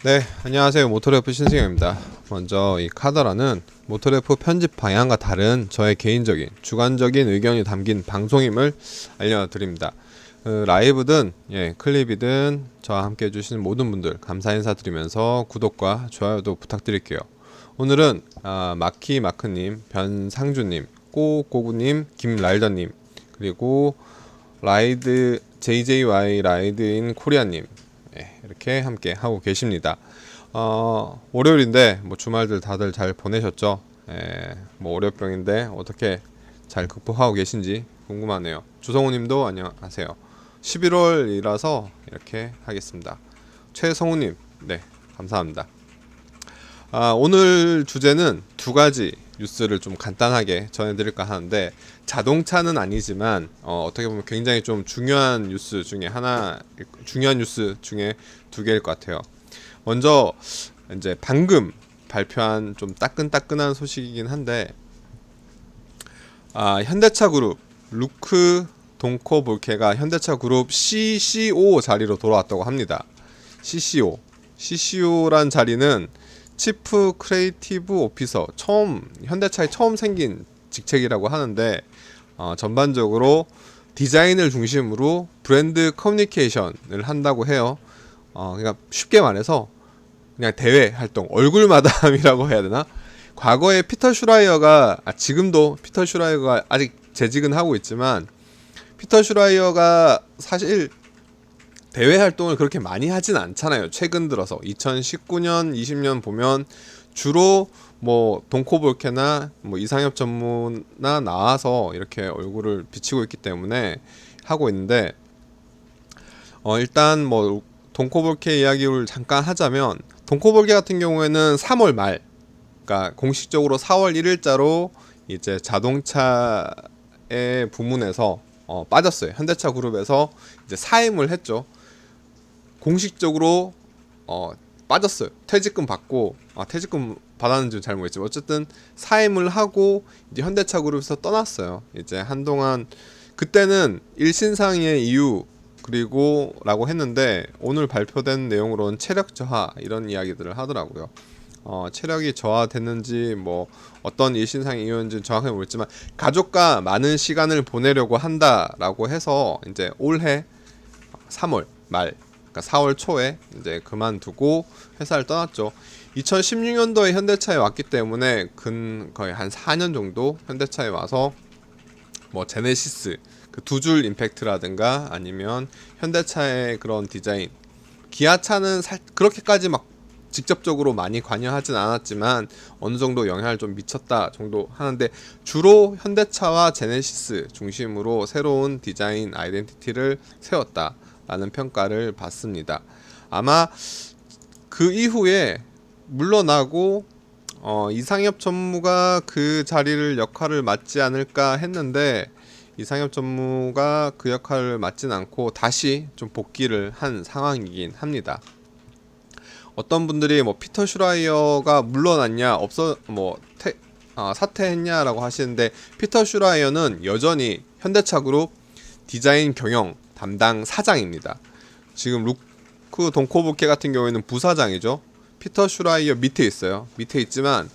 네, 안녕하세요. 모토래프 신승엽입니다. 먼저 이 카더라는 모토래프 편집 방향과 다른 저의 개인적인 주관적인 의견이 담긴 방송임을 알려드립니다. 라이브든 클립이든 저와 함께 해주시는 모든 분들 감사 인사드리면서 구독과 좋아요도 부탁드릴게요. 오늘은 마키마크님, 변상주님, 꼬꼬구님, 김라이더님, 그리고 라이드 JJY 라이드인 코리아님, 이렇게 함께 하고 계십니다. 월요일인데 뭐 주말들 다들 잘 보내셨죠? 뭐 월요병인데 어떻게 잘 극복하고 계신지 궁금하네요. 주성우님도 안녕하세요. 11월이라서 이렇게 하겠습니다. 최성우님, 네, 감사합니다. 오늘 주제는 두 가지 뉴스를 좀 간단하게 전해드릴까 하는데, 자동차는 아니지만 어떻게 보면 굉장히 좀 중요한 뉴스 중에 두 개일 것 같아요. 먼저 이제 방금 발표한 좀 따끈따끈한 소식이긴 한데, 현대차 그룹 루크 동코볼케가 현대차 그룹 CCO 자리로 돌아왔다고 합니다. CCO란 자리는 치프 크리에이티브 오피서, 현대차에 처음 생긴 직책이라고 하는데, 전반적으로 디자인을 중심으로 브랜드 커뮤니케이션을 한다고 해요. 그러니까 쉽게 말해서 그냥 대외 활동, 얼굴 마담이라고 해야 되나? 과거에 지금도 피터 슈라이어가 아직 재직은 하고 있지만, 피터 슈라이어가 사실 대외 활동을 그렇게 많이 하진 않잖아요. 최근 들어서 2019년, 20년 보면 주로 뭐 동코볼케나 뭐 이상엽 전무나 나와서 이렇게 얼굴을 비치고 있기 때문에 하고 있는데, 일단 뭐 동코볼케 이야기를 잠깐 하자면, 동코볼케 같은 경우에는 3월 말, 그러니까 공식적으로 4월 1일자로 이제 자동차의 부문에서 빠졌어요. 현대차 그룹에서 이제 사임을 했죠. 공식적으로 빠졌어요. 퇴직금 받고, 퇴직금 받았는지 잘 모르겠지만 어쨌든 사임을 하고 이제 현대차 그룹에서 떠났어요. 이제 한동안 그때는 일신상의 이유 그리고 라고 했는데, 오늘 발표된 내용으로는 체력 저하 이런 이야기들을 하더라고요. 체력이 저하됐는지 뭐 어떤 일신상의 이유인지 정확하게 모르겠지만, 가족과 많은 시간을 보내려고 한다라고 해서 이제 올해 3월 말, 그러니까 4월 초에 이제 그만두고 회사를 떠났죠. 2016년도에 현대차에 왔기 때문에 거의 한 4년 정도 현대차에 와서 뭐 제네시스 그 두 줄 임팩트라든가 아니면 현대차의 그런 디자인, 기아차는 그렇게까지 막 직접적으로 많이 관여하진 않았지만 어느 정도 영향을 좀 미쳤다 정도 하는데, 주로 현대차와 제네시스 중심으로 새로운 디자인 아이덴티티를 세웠다라는 평가를 받습니다. 아마 그 이후에 물러나고 이상엽 전무가 그 역할을 맡지 않을까 했는데, 이상엽 전무가 그 역할을 맡진 않고 다시 좀 복귀를 한 상황이긴 합니다. 어떤 분들이 뭐 피터 슈라이어가 물러났냐, 사퇴했냐라고 하시는데, 피터 슈라이어는 여전히 현대차 그룹 디자인 경영 담당 사장입니다. 지금 루크 동코볼케 같은 경우에는 부사장이죠. 피터 슈라이어 밑에 있어요. 밑에 있지만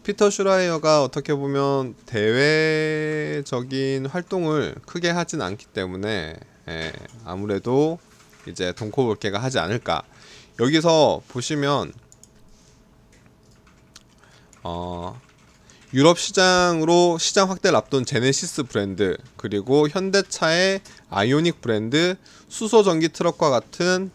피터 슈라이어가 어떻게 보면 대외적인 활동을 크게 하진 않기 때문에, 아무래도 이제 동코볼케가 하지 않을까. 여기서 보시면 유럽 시장으로 시장 확대를 앞둔 제네시스 브랜드, 그리고 현대차의 아이오닉 브랜드, 수소 전기 트럭과 같은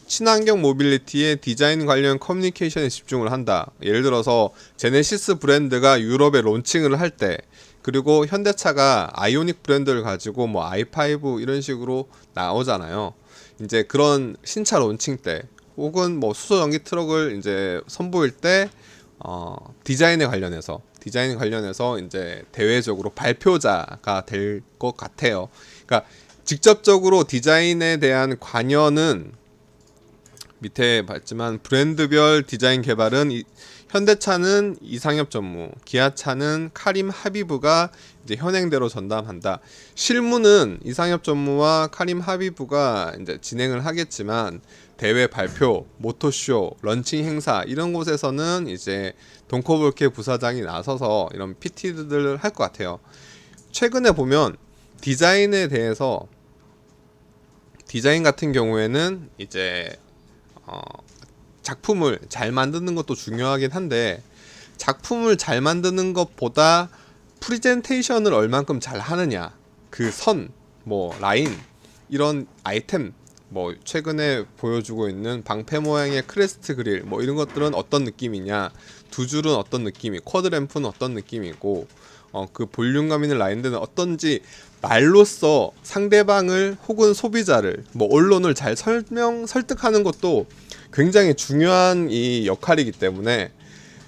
친환경 모빌리티의 디자인 관련 커뮤니케이션에 집중을 한다. 예를 들어서 제네시스 브랜드가 유럽에 론칭을 할 때, 그리고 현대차가 아이오닉 브랜드를 가지고 뭐 i5 이런 식으로 나오잖아요. 이제 그런 신차 론칭 때, 혹은 뭐 수소 전기 트럭을 이제 선보일 때, 디자인에 관련해서 이제 대외적으로 발표자가 될 것 같아요. 그러니까 직접적으로 디자인에 대한 관여는 밑에 봤지만 브랜드별 디자인 개발은 현대차는 이상엽 전무, 기아차는 카림 하비브가 이제 현행대로 전담한다. 실무는 이상엽 전무와 카림 하비브가 이제 진행을 하겠지만 대회 발표, 모토쇼, 런칭 행사 이런 곳에서는 이제 돈코볼케 부사장이 나서서 이런 PT들을 할 것 같아요. 최근에 보면 디자인에 대해서 디자인 같은 경우에는 이제 작품을 잘 만드는 것도 중요하긴 한데 작품을 잘 만드는 것보다 프리젠테이션을 얼만큼 잘 하느냐, 그 선, 뭐 라인 이런 아이템, 뭐 최근에 보여주고 있는 방패 모양의 크레스트 그릴 뭐 이런 것들은 어떤 느낌이냐, 두 줄은 어떤 느낌이, 쿼드램프는 어떤 느낌이고 그 볼륨감 있는 라인들은 어떤지 말로써 상대방을 혹은 소비자를 뭐 언론을 잘 설득하는 것도 굉장히 중요한 이 역할이기 때문에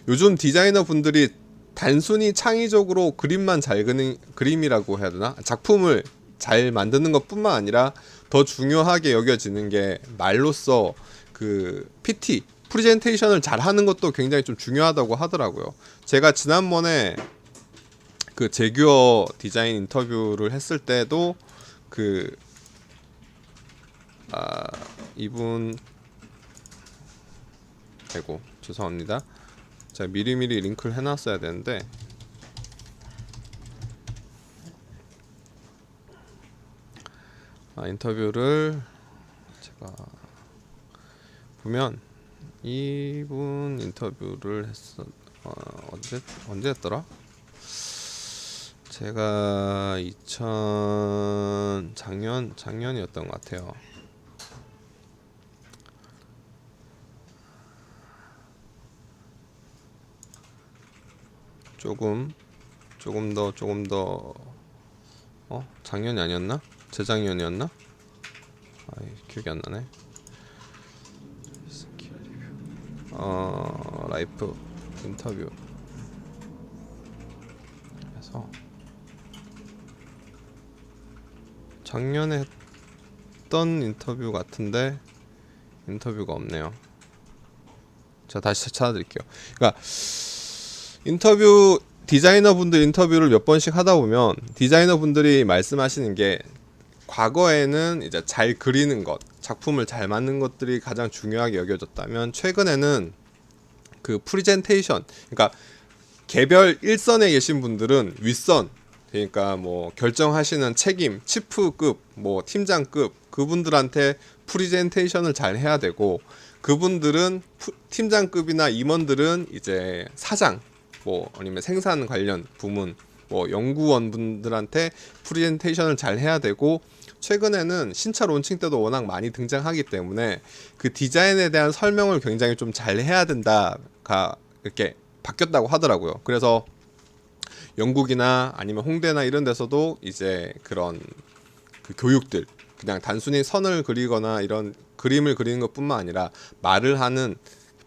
요즘 디자이너 분들이 단순히 창의적으로 그림만 잘 그리는 그림이라고 해야 되나? 작품을 잘 만드는 것뿐만 아니라 더 중요하게 여겨지는 게 말로써 그 PT 프레젠테이션을 잘 하는 것도 굉장히 좀 중요하다고 하더라고요. 제가 지난번에 그 제규어 디자인 인터뷰를 했을 때도 그 이분 아이고 죄송합니다. 제가 미리미리 링크를 해놨어야 되는데 인터뷰를 제가 보면 이분 인터뷰를 했어. 언제 했더라? 제가 작년이었던 것 같아요. 조금 더 작년이 아니었나? 재작년이었나? 기억이 안 나네. 라이프 인터뷰. 그래서 작년에 했던 인터뷰 같은데 인터뷰가 없네요. 제가 다시 찾아드릴게요. 그러니까 인터뷰 디자이너 분들 인터뷰를 몇 번씩 하다 보면 디자이너 분들이 말씀하시는 게 과거에는 이제 잘 그리는 것, 작품을 잘 만든 것들이 가장 중요하게 여겨졌다면 최근에는 그 프리젠테이션, 그러니까 개별 일선에 계신 분들은 윗선, 그러니까 뭐 결정하시는 책임, 치프급, 뭐 팀장급 그분들한테 프리젠테이션을 잘 해야 되고 그분들은 팀장급이나 임원들은 이제 사장, 뭐 아니면 생산 관련 부문, 뭐 연구원 분들한테 프레젠테이션을 잘 해야 되고 최근에는 신차 론칭 때도 워낙 많이 등장하기 때문에 그 디자인에 대한 설명을 굉장히 좀 잘 해야 된다가 이렇게 바뀌었다고 하더라고요. 그래서 영국이나 아니면 홍대나 이런 데서도 이제 그런 그 교육들 그냥 단순히 선을 그리거나 이런 그림을 그리는 것뿐만 아니라 말을 하는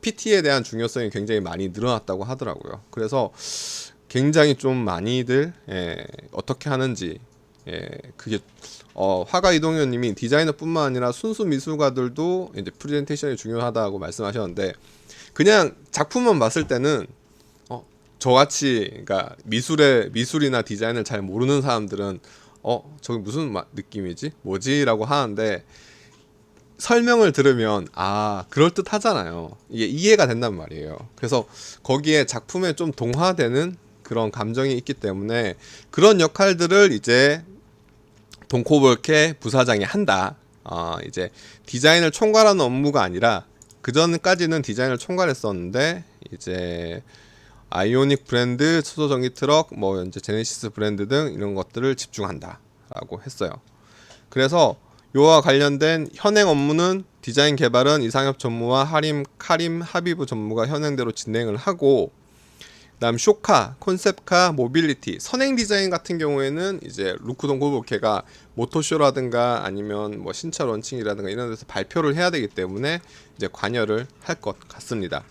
PT에 대한 중요성이 굉장히 많이 늘어났다고 하더라고요. 그래서 굉장히 좀 많이들 어떻게 하는지 그게 화가 이동현님이 디자이너뿐만 아니라 순수 미술가들도 이제 프레젠테이션이 중요하다고 말씀하셨는데 그냥 작품만 봤을 때는 저같이 그러니까 미술이나 디자인을 잘 모르는 사람들은 저게 무슨 느낌이지? 뭐지?라고 하는데 설명을 들으면 그럴듯 하잖아요. 이게 이해가 된단 말이에요. 그래서 거기에 작품에 좀 동화되는 그런 감정이 있기 때문에 그런 역할들을 이제 돈코볼케 부사장이 한다. 이제 디자인을 총괄하는 업무가 아니라 그 전까지는 디자인을 총괄했었는데 이제 아이오닉 브랜드, 수소 전기 트럭, 뭐 이제 제네시스 브랜드 등 이런 것들을 집중한다라고 했어요. 그래서 요와 관련된 현행 업무는 디자인 개발은 이상엽 전무와 카림 하비브 전무가 현행대로 진행을 하고 그다음 쇼카, 콘셉카, 모빌리티, 선행 디자인 같은 경우에는 이제 루크동 고볼케가 모토쇼라든가 아니면 뭐 신차 런칭이라든가 이런 데서 발표를 해야 되기 때문에 이제 관여를 할 것 같습니다.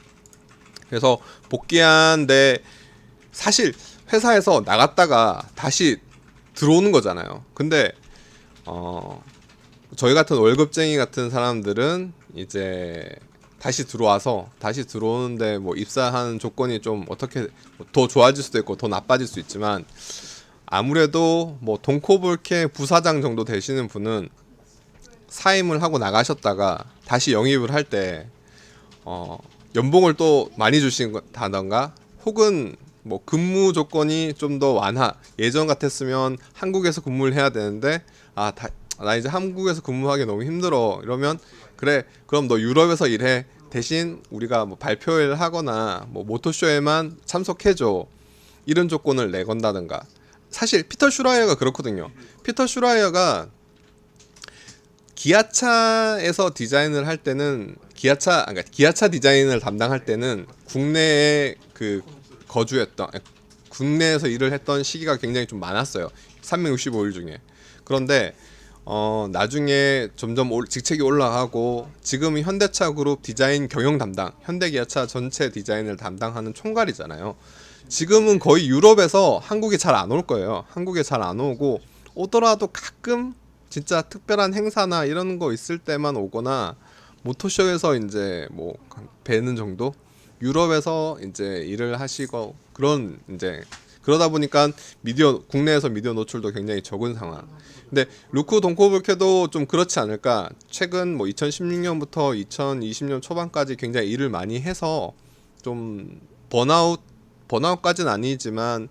그래서 복귀한데 사실 회사에서 나갔다가 다시 들어오는 거잖아요. 근데 저희 같은 월급쟁이 같은 사람들은 이제 다시 들어오는데 뭐 입사하는 조건이 좀 어떻게 더 좋아질 수도 있고 더 나빠질 수 있지만 아무래도 뭐 돈코볼케 부사장 정도 되시는 분은 사임을 하고 나가셨다가 다시 영입을 할 때 연봉을 또 많이 주신다던가 혹은 뭐 근무 조건이 좀 더 완화, 예전 같았으면 한국에서 근무를 해야 되는데 나 이제 한국에서 근무하기 너무 힘들어 이러면 그래 그럼 너 유럽에서 일해, 대신 우리가 뭐 발표회를 하거나 뭐 모토쇼에만 참석해줘, 이런 조건을 내건다든가. 사실 피터 슈라이어가 그렇거든요. 피터 슈라이어가 기아차에서 디자인을 할 때는 기아차 디자인을 담당할 때는 국내에 국내에서 일을 했던 시기가 굉장히 좀 많았어요. 365일 중에. 그런데 나중에 점점 직책이 올라가고 지금은 현대차 그룹 디자인 경영 담당, 현대기아차 전체 디자인을 담당하는 총괄이잖아요. 지금은 거의 유럽에서 한국에 잘 안 올 거예요. 한국에 잘 안 오고, 오더라도 가끔 진짜 특별한 행사나 이런 거 있을 때만 오거나 모토쇼에서 이제 뭐 뵈는 정도? 유럽에서 이제 일을 하시고 그런 이제 그러다 보니까 국내에서 미디어 노출도 굉장히 적은 상황. 근데 루크 돈코볼케도 좀 그렇지 않을까? 최근 뭐 2016년부터 2020년 초반까지 굉장히 일을 많이 해서 좀 번아웃까지는 아니지만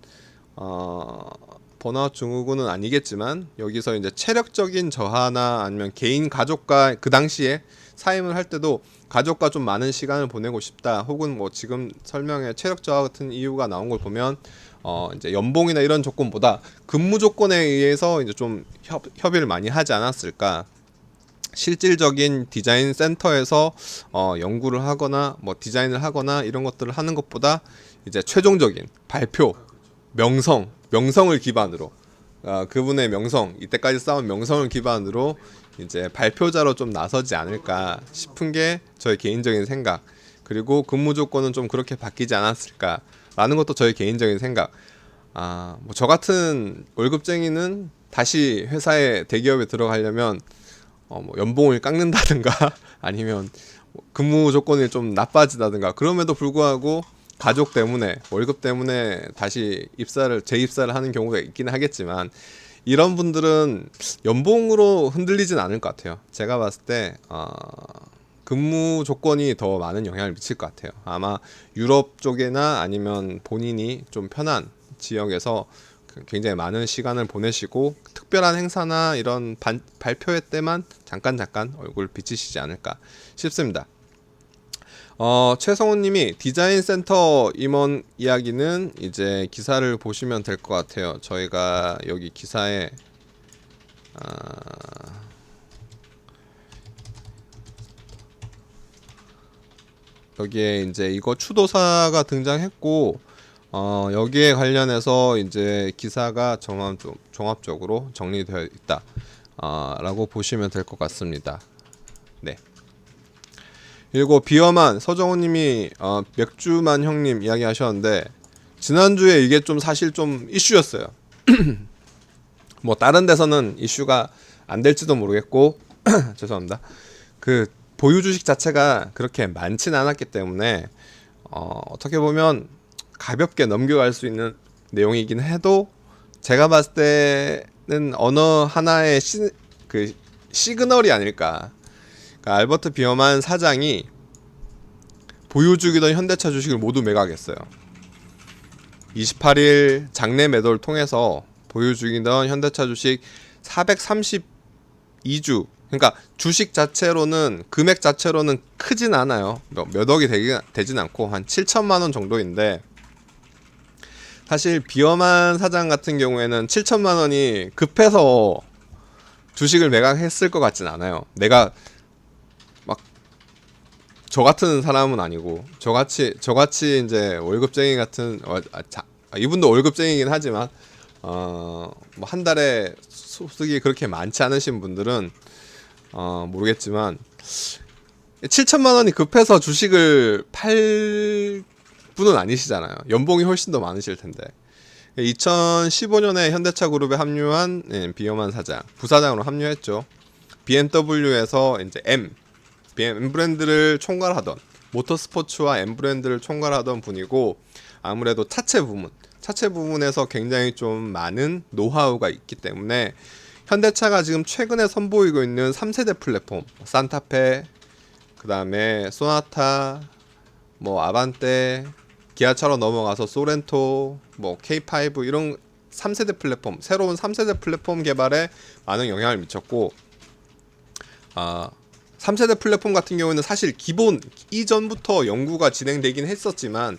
번아웃 증후군은 아니겠지만 여기서 이제 체력적인 저하나 아니면 개인 가족과 그 당시에 사임을 할 때도 가족과 좀 많은 시간을 보내고 싶다, 혹은 뭐 지금 설명에 체력 저하 같은 이유가 나온 걸 보면 이제 연봉이나 이런 조건보다 근무 조건에 의해서 이제 좀 협의를 많이 하지 않았을까. 실질적인 디자인 센터에서 연구를 하거나 뭐 디자인을 하거나 이런 것들을 하는 것보다 이제 최종적인 발표, 명성을 기반으로 그분의 명성, 이때까지 쌓은 명성을 기반으로 이제 발표자로 좀 나서지 않을까 싶은 게 저의 개인적인 생각. 그리고 근무 조건은 좀 그렇게 바뀌지 않았을까라는 것도 저의 개인적인 생각. 뭐 저 같은 월급쟁이는 다시 회사에 대기업에 들어가려면 뭐 연봉을 깎는다든가 아니면 근무 조건이 좀 나빠지다든가, 그럼에도 불구하고 가족 때문에 월급 때문에 다시 재입사를 하는 경우가 있기는 하겠지만, 이런 분들은 연봉으로 흔들리진 않을 것 같아요. 제가 봤을 때 근무 조건이 더 많은 영향을 미칠 것 같아요. 아마 유럽 쪽이나 아니면 본인이 좀 편한 지역에서 굉장히 많은 시간을 보내시고 특별한 행사나 이런 발표회 때만 잠깐 얼굴 비치시지 않을까 싶습니다. 최성훈님이 디자인 센터 임원 이야기는 이제 기사를 보시면 될 것 같아요. 저희가 여기 기사에 여기에 이제 이거 추도사가 등장했고 여기에 관련해서 이제 기사가 종합적으로 정리되어 있다 라고 보시면 될 것 같습니다. 네. 그리고 비어만 서정호님이 맥주만 형님 이야기 하셨는데, 지난주에 이게 좀 사실 좀 이슈였어요. 뭐 다른 데서는 이슈가 안 될지도 모르겠고 죄송합니다. 그 보유 주식 자체가 그렇게 많지는 않았기 때문에 어떻게 보면 가볍게 넘겨갈 수 있는 내용이긴 해도, 제가 봤을 때는 어느 하나의 시그널이 아닐까. 그러니까 알버트 비어만 사장이 보유 중이던 현대차 주식을 모두 매각했어요. 28일 장내 매도를 통해서 보유 중이던 현대차 주식 432주, 그러니까 주식 자체로는 금액 자체로는 크진 않아요. 몇 억이 되진 않고 한 7천만 원 정도인데, 사실 비어만 사장 같은 경우에는 7천만 원이 급해서 주식을 매각했을 것 같진 않아요. 내가 막 저 같은 사람은 아니고, 저같이 이제 월급쟁이 같은 이분도 월급쟁이긴 하지만 뭐 한 달에 소득이 그렇게 많지 않으신 분들은 모르겠지만 7천만 원이 급해서 주식을 팔 분은 아니시잖아요. 연봉이 훨씬 더 많으실 텐데. 2015년에 현대차 그룹에 합류한 비어만 사장, 부사장으로 합류했죠. BMW에서 이제 M 브랜드를 총괄하던 모터스포츠와 M 브랜드를 총괄하던 분이고 아무래도 차체 부분에서 굉장히 좀 많은 노하우가 있기 때문에 현대차가 지금 최근에 선보이고 있는 3세대 플랫폼 산타페 그 다음에 소나타 뭐 아반떼 기아차로 넘어가서 소렌토 뭐 K5 이런 3세대 플랫폼 새로운 3세대 플랫폼 개발에 많은 영향을 미쳤고 3세대 플랫폼 같은 경우에는 사실 기본 이전부터 연구가 진행되긴 했었지만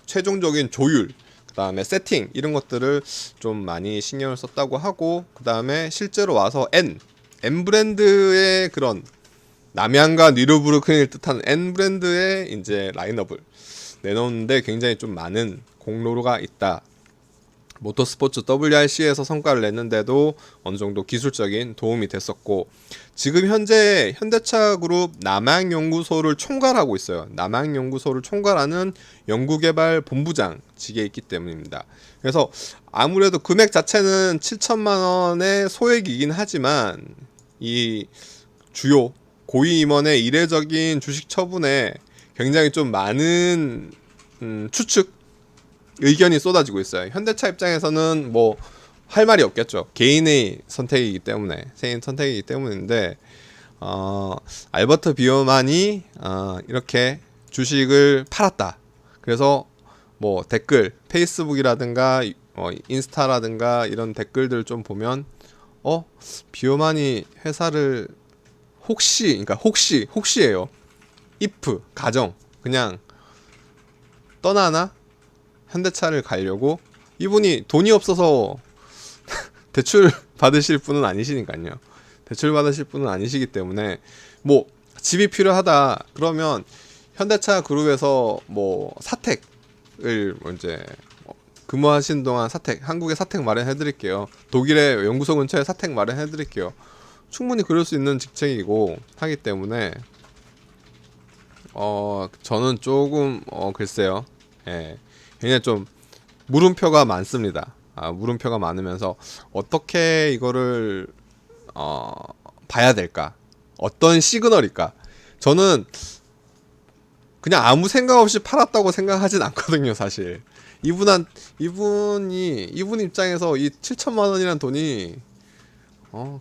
최종적인 조율 그 다음에 세팅 이런 것들을 좀 많이 신경을 썼다고 하고 그 다음에 실제로 와서 M 브랜드의 그런 남양과 니르부르크를 뜻하는 N 브랜드의 이제 라인업을 내놓는데 굉장히 좀 많은 공로가 있다. 모터스포츠 WRC에서 성과를 냈는데도 어느 정도 기술적인 도움이 됐었고 지금 현재 현대차 그룹 남양연구소를 총괄하고 있어요. 남양연구소를 총괄하는 연구개발 본부장직에 있기 때문입니다. 그래서 아무래도 금액 자체는 7천만 원의 소액이긴 하지만 이 주요 고위 임원의 이례적인 주식 처분에 굉장히 좀 많은 추측 의견이 쏟아지고 있어요. 현대차 입장에서는 뭐 할 말이 없겠죠. 개인의 선택이기 때문인데 알버트 비어만이 이렇게 주식을 팔았다. 그래서 뭐 댓글 페이스북이라든가 인스타라든가 이런 댓글들 좀 보면 비어만이 회사를 혹시예요. if 가정 그냥 떠나나 현대차를 가려고 이분이 돈이 없어서 대출 받으실 분은 아니시니까요. 대출 받으실 분은 아니시기 때문에 뭐 집이 필요하다 그러면 현대차 그룹에서 뭐 사택을 이제 근무하신 동안 한국에 사택 마련해 드릴게요. 독일의 연구소 근처에 사택 마련해 드릴게요. 충분히 그럴 수 있는 직책이고 하기 때문에 저는 조금 글쎄요. 예. 굉장히 좀 물음표가 많습니다. 물음표가 많으면서 어떻게 이거를 봐야 될까? 어떤 시그널일까? 저는 그냥 아무 생각 없이 팔았다고 생각하진 않거든요, 사실. 이분 입장에서 이 7천만 원이라는 돈이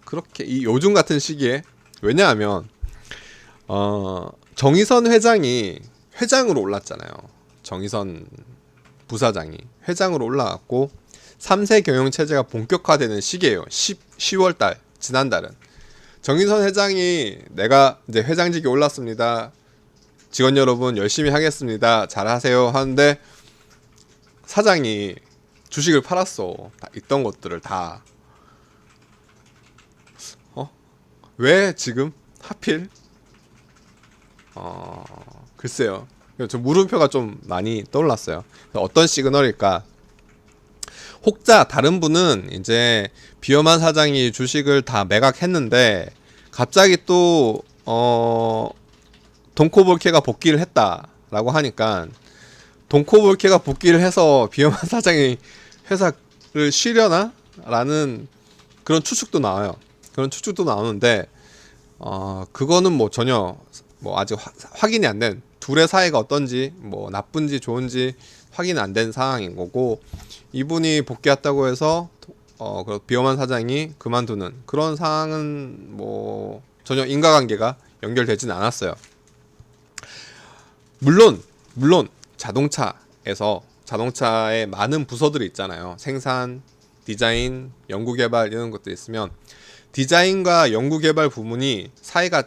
그렇게 이 요즘 같은 시기에 왜냐하면 정의선 회장이 회장으로 올랐잖아요. 정의선 부사장이 회장으로 올라갔고 3세 경영 체제가 본격화되는 시기예요. 10월달 지난달은 정의선 회장이 내가 이제 회장직에 올랐습니다. 직원 여러분 열심히 하겠습니다. 잘하세요 하는데 사장이 주식을 팔았어. 다 있던 것들을 다. 왜 지금 하필? 글쎄요. 저 물음표가 좀 많이 떠올랐어요. 어떤 시그널일까? 혹자 다른 분은 이제 비어만 사장이 주식을 다 매각했는데 갑자기 또 돈코볼케가 복귀를 했다라고 하니까 돈코볼케가 복귀를 해서 비어만 사장이 회사를 쉬려나? 라는 그런 추측도 나와요. 그런 추측도 나오는데 그거는 뭐 전혀 뭐 아직 확인이 안 된 둘의 사이가 어떤지 뭐 나쁜지 좋은지 확인 안 된 상황인 거고 이분이 복귀했다고 해서 비어만 사장이 그만두는 그런 상황은 뭐 전혀 인과관계가 연결되진 않았어요. 물론 자동차에 많은 부서들이 있잖아요. 생산, 디자인, 연구개발 이런 것들이 있으면 디자인과 연구개발 부문이 사이가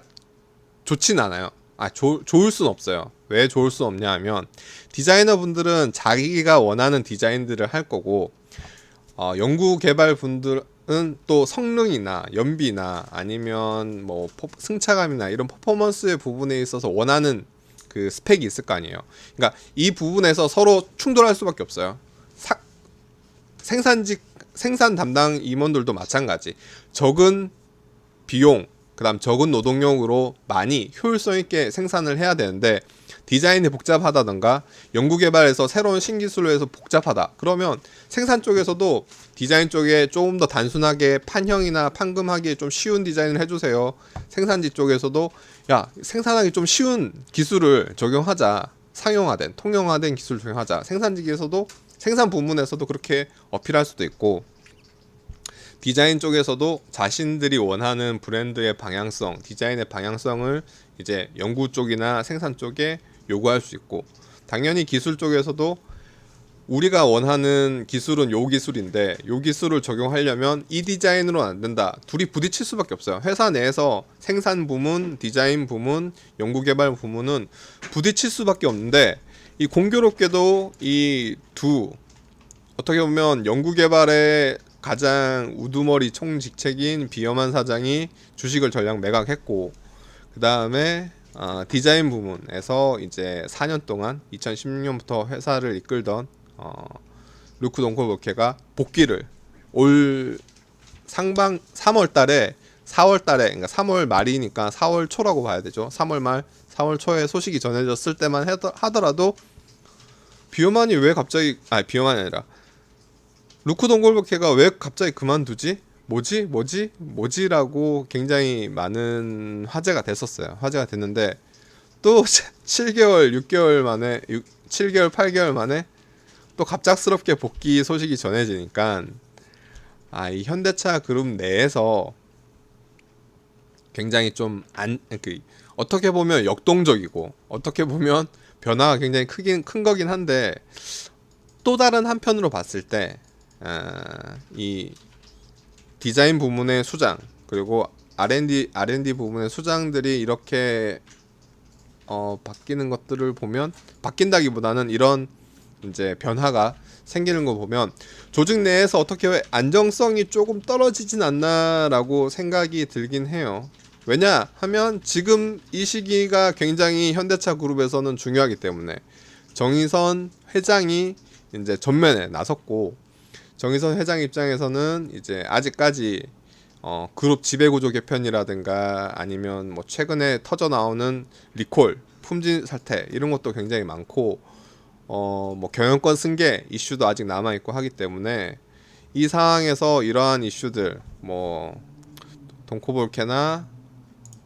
좋진 않아요. 좋을 순 없어요. 왜 좋을 수 없냐 하면 디자이너 분들은 자기가 원하는 디자인들을 할 거고 연구개발 분들은 또 성능이나 연비나 아니면 뭐 승차감이나 이런 퍼포먼스의 부분에 있어서 원하는 그 스펙이 있을 거 아니에요. 그러니까 이 부분에서 서로 충돌할 수밖에 없어요. 생산 담당 임원들도 마찬가지. 적은 비용, 그다음 적은 노동력으로 많이 효율성 있게 생산을 해야 되는데 디자인이 복잡하다던가 연구개발에서 새로운 신기술을 해서 복잡하다. 그러면 생산 쪽에서도 디자인 쪽에 조금 더 단순하게 판형이나 판금하기 좀 쉬운 디자인을 해주세요. 생산지 쪽에서도 야, 생산하기 좀 쉬운 기술을 적용하자. 상용화된, 통용화된 기술 적용하자. 생산직에서도, 생산 부문에서도 그렇게 어필할 수도 있고, 디자인 쪽에서도 자신들이 원하는 브랜드의 방향성, 디자인의 방향성을 이제 연구 쪽이나 생산 쪽에 요구할 수 있고, 당연히 기술 쪽에서도 우리가 원하는 기술은 요 기술인데 요 기술을 적용하려면 이 디자인으로는 안 된다. 둘이 부딪힐 수밖에 없어요. 회사 내에서 생산 부문, 디자인 부문, 연구개발 부문은 부딪힐 수밖에 없는데, 이 공교롭게도 이 두, 어떻게 보면 연구개발의 가장 우두머리 총직책인 비엄한 사장이 주식을 전량 매각했고, 그 다음에 디자인 부문에서 이제 4년 동안 2016년부터 회사를 이끌던 루크 동코볼케가 복귀를 올 상반 3월 달에 4월 달에, 그러니까 3월 말이니까 4월 초라고 봐야 되죠. 3월 말 4월 초에 소식이 전해졌을 때만 하더라도 비어만이 왜 갑자기, 비어만이 아니라 루크 동코볼케가 왜 갑자기 그만두지? 뭐지라고 굉장히 많은 화제가 됐었어요. 화제가 됐는데 또 7개월 6개월 만에 7개월 8개월 만에 또 갑작스럽게 복귀 소식이 전해지니까 이 현대차 그룹 내에서 굉장히 좀 어떻게 보면 역동적이고 어떻게 보면 변화가 굉장히 큰 거긴 한데, 또 다른 한편으로 봤을 때 이 디자인 부문의 수장 그리고 R&D 부문의 수장들이 이렇게 바뀌는 것들을 보면, 바뀐다기보다는 이런 이제 변화가 생기는 거 보면 조직 내에서 어떻게 안정성이 조금 떨어지진 않나라고 생각이 들긴 해요. 왜냐 하면 지금 이 시기가 굉장히 현대차 그룹에서는 중요하기 때문에 정의선 회장이 이제 전면에 나섰고, 정의선 회장 입장에서는 이제 아직까지 그룹 지배구조 개편이라든가 아니면 뭐 최근에 터져 나오는 리콜, 품질 사태 이런 것도 굉장히 많고, 뭐 경영권 승계 이슈도 아직 남아 있고 하기 때문에 이 상황에서 이러한 이슈들, 뭐 동코볼케나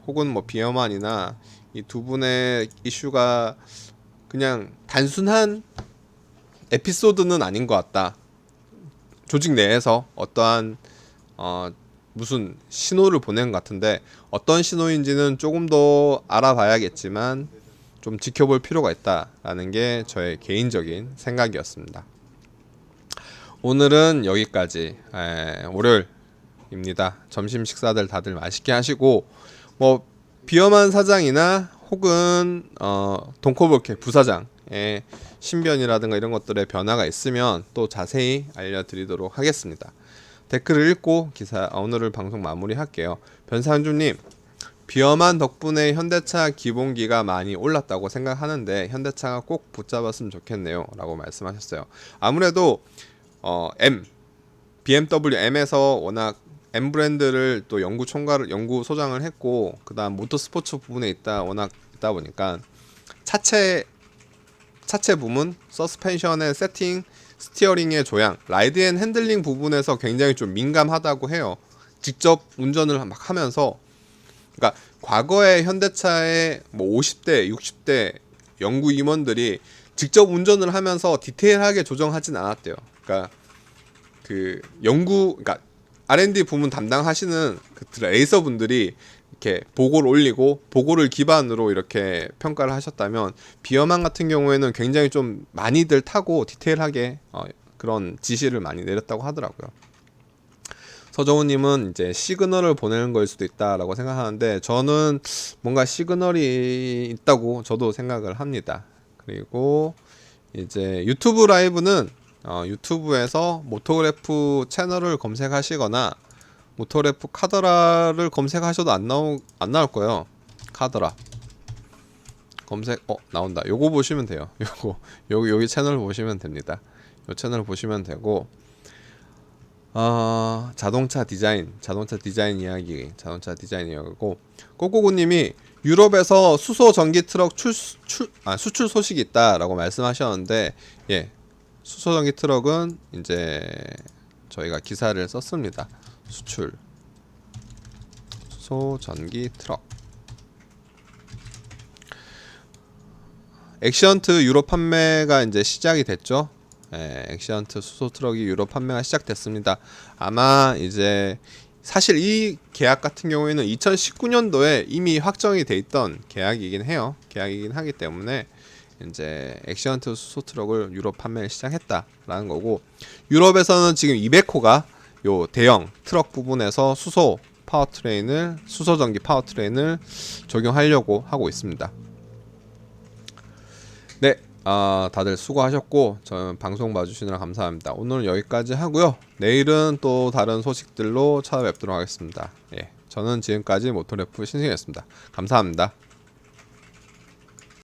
혹은 뭐 비어만이나 이 두 분의 이슈가 그냥 단순한 에피소드는 아닌 것 같다. 조직 내에서 어떠한 무슨 신호를 보낸 것 같은데, 어떤 신호인지는 조금 더 알아봐야겠지만 좀 지켜볼 필요가 있다라는 게 저의 개인적인 생각이었습니다. 오늘은 여기까지. 월요일입니다. 점심 식사들 다들 맛있게 하시고, 뭐 비엄한 사장이나 혹은 동코볼케 부사장의 신변이라든가 이런 것들의 변화가 있으면 또 자세히 알려드리도록 하겠습니다. 댓글을 읽고 오늘을 방송 마무리할게요. 변상준님, 비엄한 덕분에 현대차 기본기가 많이 올랐다고 생각하는데 현대차가 꼭 붙잡았으면 좋겠네요 라고 말씀하셨어요. 아무래도 BMW M에서 워낙 M 브랜드를 또 연구 소장을 했고, 그 다음 모터스포츠 부분에 워낙 있다 보니까 차체 부문, 서스펜션의 세팅, 스티어링의 조향, 라이드 앤 핸들링 부분에서 굉장히 좀 민감하다고 해요. 직접 운전을 막 하면서. 그러니까 과거에 현대차의 뭐 50대, 60대 연구 임원들이 직접 운전을 하면서 디테일하게 조정하진 않았대요. 그러니까 그러니까 R&D 부문 담당하시는 그 에이서 분들이 이렇게 보고를 올리고 보고를 기반으로 이렇게 평가를 하셨다면, 비어만 같은 경우에는 굉장히 좀 많이들 타고 디테일하게 그런 지시를 많이 내렸다고 하더라고요. 서정우님은 이제 시그널을 보내는 거일 수도 있다라고 생각하는데, 저는 뭔가 시그널이 있다고 저도 생각을 합니다. 그리고 이제 유튜브 라이브는 유튜브에서 모토그래프 채널을 검색하시거나 모토그래프 카더라를 검색하셔도 안 나올 거예요. 카더라 검색 나온다. 요거 보시면 돼요. 여기 채널 보시면 됩니다. 요 채널 보시면 되고, 자동차 디자인 이야기고, 꼬꼬구님이 유럽에서 수소 전기 트럭 수출 소식이 있다라고 말씀하셨는데, 예, 수소 전기 트럭은 이제 저희가 기사를 썼습니다. 수출 수소 전기 트럭. 액시언트 유럽 판매가 이제 시작이 됐죠. 예, 액시언트 수소 트럭이 유럽 판매가 시작됐습니다. 아마 이제 사실 이 계약 같은 경우에는 2019년도에 이미 확정이 돼 있던 계약이긴 해요. 계약이긴 하기 때문에 이제 액시언트 수소 트럭을 유럽 판매를 시작했다라는 거고, 유럽에서는 지금 이베코가 요 대형 트럭 부분에서 수소 전기 파워트레인을 적용하려고 하고 있습니다. 네, 다들 수고하셨고, 저는 방송 봐주시느라 감사합니다. 오늘은 여기까지 하고요. 내일은 또 다른 소식들로 찾아뵙도록 하겠습니다. 예, 저는 지금까지 모토래프 신승이었습니다. 감사합니다.